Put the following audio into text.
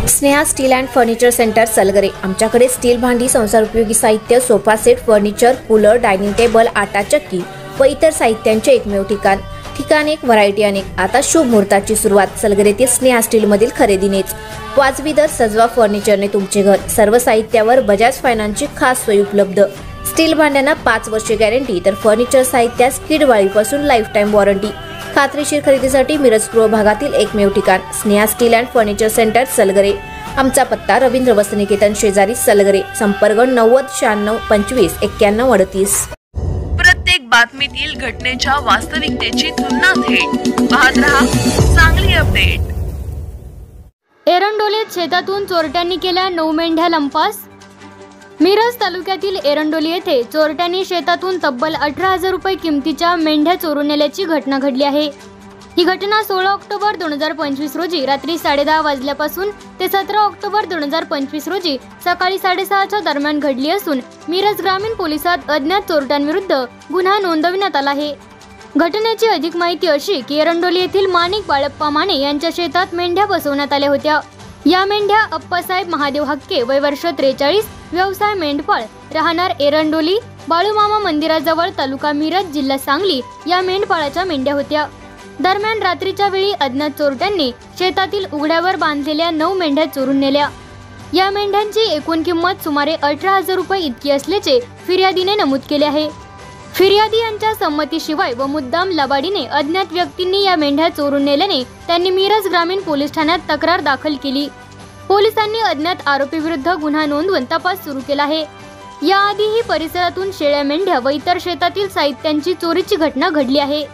Sneha steel and furniture centre Salgare. आमच्याकडे steel भांडी, संसार उपयोगी साहित्य, sofa set, furniture, cooler, dining table, आटा चक्की व इतर साहित्यांचे एकमेव ठिकाण एक, व्हरायटी अनेक। आता शुभ मुहूर्ताची सुरुवात सलगरेतील स्नेहा स्टील मधील खरेदीनेच। वाजवी दर, सजवा फर्निचरने तुमचे घर। सर्व साहित्यावर बजाज फायनान्सची खास सोय उपलब्ध। स्टील भांड्यांना 5 वर्षे गॅरंटी, तर फर्निचर साहित्यास किडवाळीपासून लाईफ टाइम वॉरंटी। खात्रीशीर खरेदीसाठी मिरज पूर्व भागातील एकमेव ठिकाण Sneha steel and furniture centre Salgare. आमचा पत्ता रवींद्र वसनिकेतन शेजारी सलगरे। संपर्क 90 96 25 91 38। प्रत्येक बातमीतील घटनेच्या वास्तविकतेची तुलना थेट पाहत रहा चांगली अपडेट। एरंडोलीत शेतातून चोरट्यांनी केल्या 9 मेंढ्या लंपास। मिरज तालुक्यातील एरंडोली येथे चोरट्यांनी शेतातून तब्बल 18,000 रुपये किमतीच्या मेंढ्या चोरून नेल्याची घटना घडली आहे। ही घटना 16 ऑक्टोबर 2025 रोजी रात्री 10:30 वाजल्यापासून ते 17 ऑक्टोबर 2025 रोजी सकाळी 6:30च्या दरम्यान घडली असून मिरज ग्रामीण पोलिसात अज्ञात चोरट्यांविरुद्ध गुन्हा नोंदविण्यात आला आहे। घटनेची अधिक माहिती अशी की एरंडोली येथील माणिक बाळप्पा माने यांच्या शेतात मेंढ्या बसवण्यात आल्या होत्या। या मेंढ्या अप्पासाहेब महादेव हक्के, वय वर्ष 43, व्यवसाय मेंढपाळ, राहणार एरंडोली, बाळूमामा मंदिराजवळ, तालुका मिरज, जिल्हा सांगली या मेंढपाळाच्या मेंढ्या होत्या। दरम्यान रात्रीच्या वेळी अज्ञात चोरट्यांनी शेतातील उघड्यावर बांधलेल्या 9 मेंढ्या चोरून नेल्या। या मेंढ्यांची एकूण किंमत सुमारे 18,000 रुपये इतकी असल्याचे फिर्यादीने नमूद केले आहे। फिर्यादी यांच्या संमतीशिवाय व मुद्दाम लबाडीने अज्ञात व्यक्तींनी या मेंढ्या चोरून नेल्याने त्यांनी मिरज ग्रामीण पोलीस ठाण्यात तक्रार दाखल केली। पोलिसांनी अज्ञात आरोपी विरुद्ध गुन्हा नोंदवून तपास सुरू केला आहे। याआधीही परिसरातून शेळ्या, मेंढ्या व इतर शेतातील साहित्यांची चोरीची घटना घडली आहे।